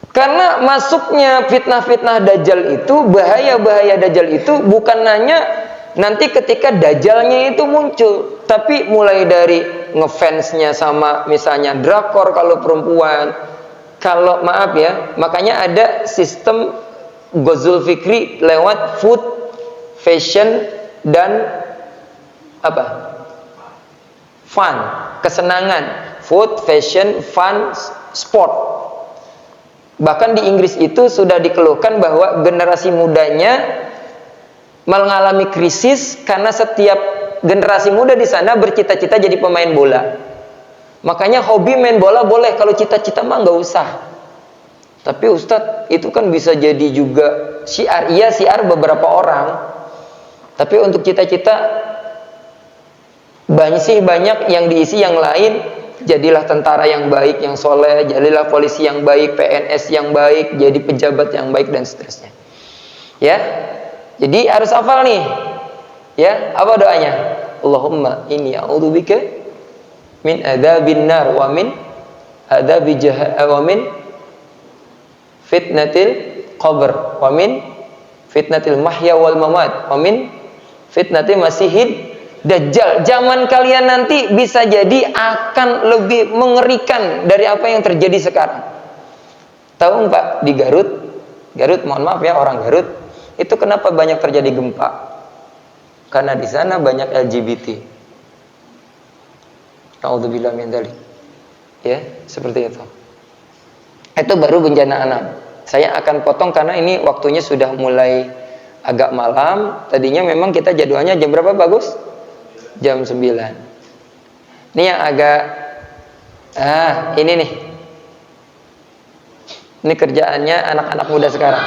Karena masuknya fitnah-fitnah Dajjal itu, bahaya-bahaya Dajjal itu bukan hanya nanti ketika Dajjalnya itu muncul, tapi mulai dari ngefansnya sama misalnya drakor kalau perempuan. Kalau maaf ya, makanya ada sistem Ghazul Fikri lewat food, fashion, dan apa? Fun, kesenangan. Food, fashion, fun, sport. Bahkan di Inggris itu sudah dikeluhkan bahwa generasi mudanya mengalami krisis karena setiap generasi muda di sana bercita-cita jadi pemain bola. Makanya hobi main bola boleh, kalau cita-cita mah nggak usah. Tapi Ustadz, itu kan bisa jadi juga syiar. Iya, syiar beberapa orang. Tapi untuk cita-cita banyak yang diisi yang lain. Jadilah tentara yang baik, yang soleh. Jadilah polisi yang baik, PNS yang baik. Jadi pejabat yang baik dan seterusnya. Ya, jadi harus hafal nih. Ya, apa doanya? Allahumma inni a'udzubika min adzabin nar wa min adzabi wa min fitnatil qabr wa min fitnatil mahya wal mamat wa min fitnatil masihid Dajjal. Zaman kalian nanti bisa jadi akan lebih mengerikan dari apa yang terjadi sekarang. Tahu Pak, di Garut, mohon maaf ya orang Garut, itu kenapa banyak terjadi gempa? Karena di sana banyak LGBT. Naudzubillah min dzalik. Ya, seperti itu. Itu baru bencana alam. Saya akan potong karena ini waktunya sudah mulai agak malam. Tadinya memang kita jadwalnya jam berapa bagus? Jam 9. Ini yang agak ini nih. Ini kerjaannya anak-anak muda sekarang.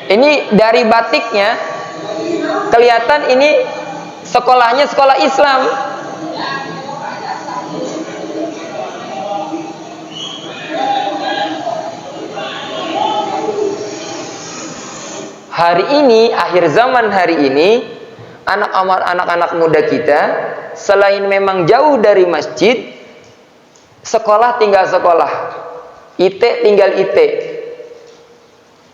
Ini dari batiknya kelihatan ini sekolahnya sekolah Islam. Hari ini, akhir zaman hari ini, anak-anak muda kita, selain memang jauh dari masjid, sekolah tinggal sekolah, IT tinggal IT.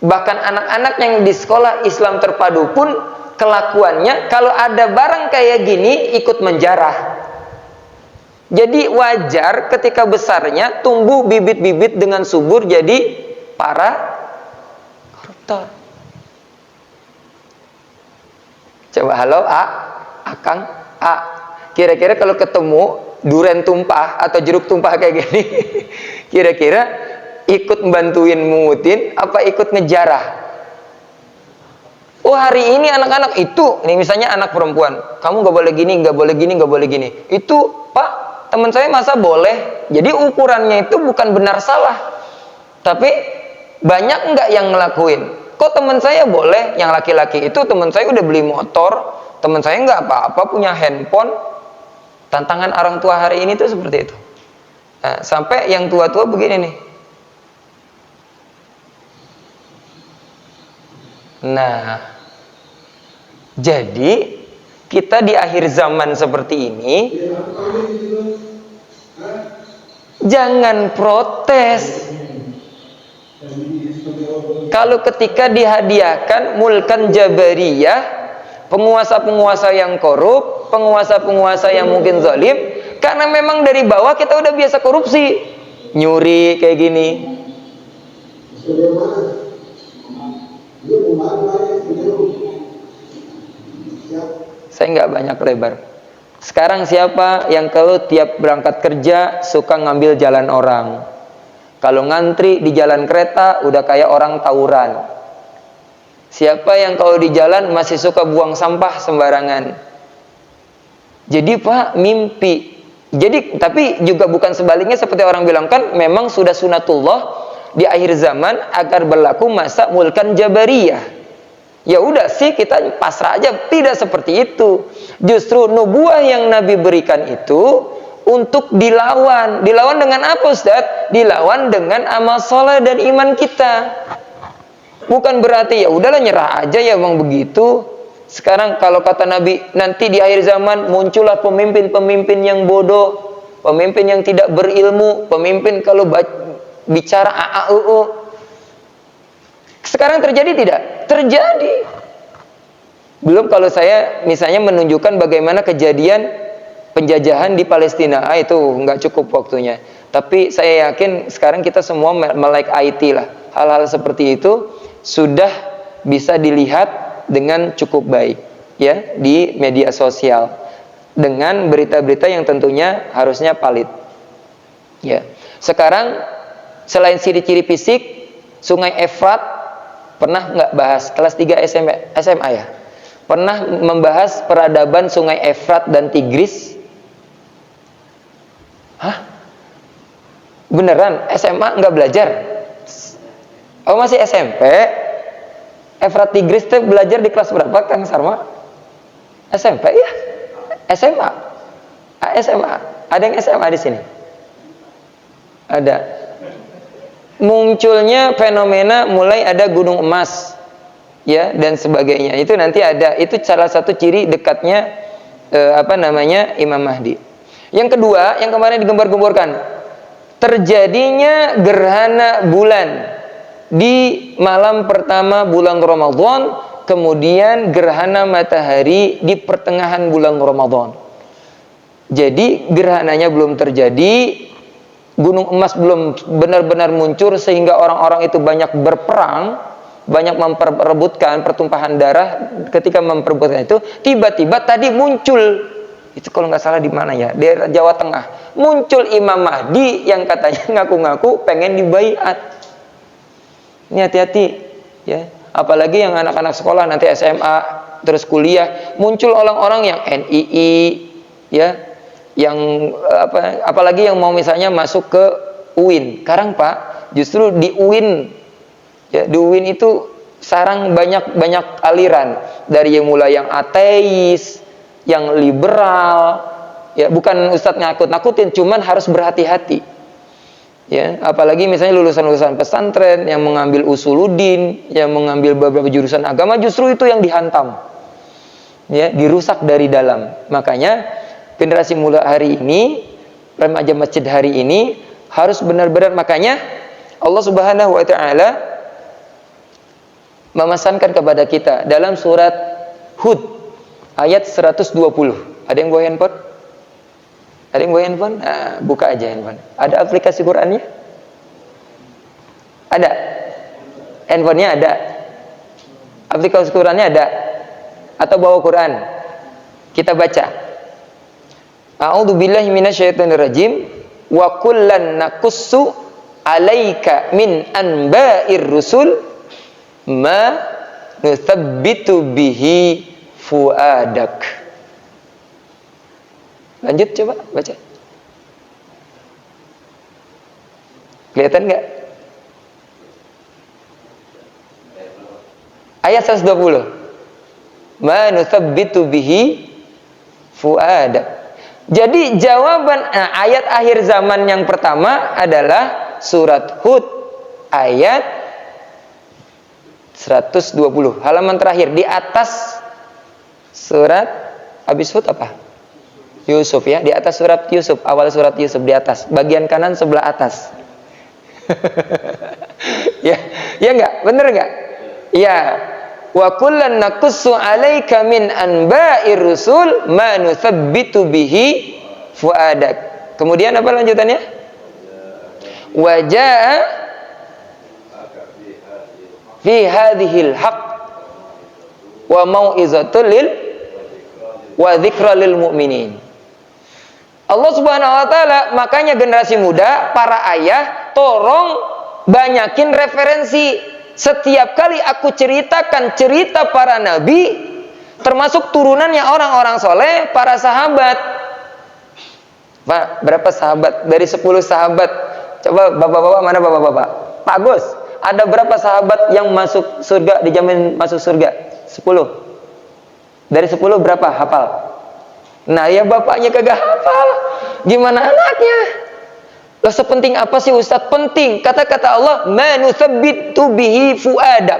Bahkan anak-anak yang di sekolah Islam terpadu pun kelakuannya, kalau ada barang kayak gini, ikut menjarah. Jadi wajar ketika besarnya tumbuh bibit-bibit dengan subur jadi para koruptor. Coba halo Akang A. Kira-kira kalau ketemu duren tumpah atau jeruk tumpah kayak gini, kira-kira ikut bantuin mungutin apa ikut ngejarah? Oh hari ini anak-anak itu, ini misalnya anak perempuan, kamu nggak boleh gini, nggak boleh gini, nggak boleh gini. Itu Pak, teman saya masa boleh? Jadi ukurannya itu bukan benar salah, tapi banyak nggak yang ngelakuin? Kok teman saya boleh? Yang laki-laki itu teman saya udah beli motor, teman saya nggak apa-apa punya handphone. Tantangan orang tua hari ini tuh seperti itu. Nah, sampai yang tua-tua begini nih. Nah, jadi kita di akhir zaman seperti ini jangan protes. Kalau ketika dihadiahkan mulkan jabariyah, penguasa-penguasa yang korup, penguasa-penguasa yang mungkin zalim, karena memang dari bawah kita udah biasa korupsi, nyuri kayak gini. Saya nggak banyak lebar. Sekarang siapa yang kalau tiap berangkat kerja suka ngambil jalan orang? Kalau ngantri di jalan kereta udah kayak orang tawuran. Siapa yang kalau di jalan masih suka buang sampah sembarangan? Jadi Pak, mimpi. Jadi tapi juga bukan sebaliknya seperti orang bilang, kan memang sudah sunatullah di akhir zaman agar berlaku masa mulkan jabariyah. Ya udah sih kita pasrah aja, tidak seperti itu. Justru nubuah yang Nabi berikan itu untuk dilawan. Dilawan dengan apa Ustaz? Dilawan dengan amal soleh dan iman kita. Bukan berarti ya udahlah nyerah aja ya emang begitu. Sekarang kalau kata Nabi nanti di akhir zaman muncullah pemimpin-pemimpin yang bodoh. pemimpin yang tidak berilmu, pemimpin kalau bicara AAUU. Sekarang terjadi tidak? Terjadi. Belum kalau saya misalnya menunjukkan bagaimana kejadian penjajahan di Palestina, itu nggak cukup waktunya. Tapi saya yakin sekarang kita semua melek IT lah. Hal-hal seperti itu sudah bisa dilihat dengan cukup baik ya di media sosial dengan berita-berita yang tentunya harusnya valid. Ya. Sekarang selain ciri-ciri fisik, Sungai Efrat pernah nggak bahas kelas 3 SMA ya? Pernah membahas peradaban Sungai Efrat dan Tigris? Hah? Beneran SMA nggak belajar? Oh masih SMP? Efrat Tigris itu belajar di kelas berapa Kang Sarma? SMP ya? SMA? SMA? Ada yang SMA di sini? Ada. Munculnya fenomena mulai ada gunung emas ya dan sebagainya. Itu nanti ada, itu salah satu ciri dekatnya Imam Mahdi. Yang kedua, yang kemarin digembar-gemborkan, terjadinya gerhana bulan di malam pertama bulan Ramadan, kemudian gerhana matahari di pertengahan bulan Ramadan. Jadi gerhananya belum terjadi, gunung emas belum benar-benar muncul sehingga orang-orang itu banyak berperang, banyak memperebutkan pertumpahan darah. Ketika memperebutkan itu, tiba-tiba tadi muncul, itu kalau nggak salah di mana ya, daerah Jawa Tengah, muncul Imam Mahdi yang katanya ngaku-ngaku pengen dibaiat. Ini hati-hati ya, apalagi yang anak-anak sekolah nanti SMA terus kuliah, muncul orang-orang yang NII ya, yang apalagi yang mau misalnya masuk ke UIN. Sekarang Pak, justru di UIN ya, di UIN itu sarang banyak aliran, dari yang mulai yang ateis, yang liberal ya, bukan Ustadz ngakut-nakutin, cuman harus berhati-hati ya, apalagi misalnya lulusan-lulusan pesantren yang mengambil usuluddin, yang mengambil beberapa jurusan agama, justru itu yang dihantam ya, dirusak dari dalam. Makanya generasi muda hari ini, remaja masjid hari ini harus benar-benar, makanya Allah Subhanahu wa taala memesankan kepada kita dalam surat Hud ayat 120. Ada yang bawa handphone? Ada yang bawa handphone? Nah, buka aja handphone. Ada aplikasi Qur'annya? Ada. Handphonenya ada. Aplikasi Qur'annya ada. Atau bawa Qur'an? Kita baca. A'udzu billahi minasyaitonir rajim. Wa kullan naqussu 'alaika min anba'ir rusul ma nuthabbitu bihi fuadak. Lanjut coba baca. Kelihatan enggak? Ayat 120. Ma nuthabbitu bihi fuadak. Jadi jawaban ayat akhir zaman yang pertama adalah surat Hud ayat 120, halaman terakhir di atas surat, habis Hud apa? Yusuf ya, di atas surat Yusuf, awal surat Yusuf di atas, bagian kanan sebelah atas. Ya enggak? Bener enggak? Ya. Wa kullan naqussu 'alaika min anba'ir rusul ma nuthabbitu bihi fuadak. Kemudian apa lanjutannya? Wa jaa fi hadhil haqq wa mau'izatul lil wa dzikra lil mu'minin. Allah Subhanahu wa taala, makanya generasi muda, para ayah, tolong banyakin referensi. Setiap kali aku ceritakan cerita para nabi, termasuk turunannya orang-orang soleh, para sahabat. Pak, berapa sahabat? Dari 10 sahabat. Coba bapak-bapak, mana bapak-bapak? Pak Gus, ada berapa sahabat yang masuk surga, dijamin masuk surga? 10. Dari 10 berapa hafal? Nah ya bapaknya kagak hafal, gimana anaknya? Loh sepenting apa sih Ustadz? Penting. Kata-kata Allah, ma nuthabbitu bihi fuadak.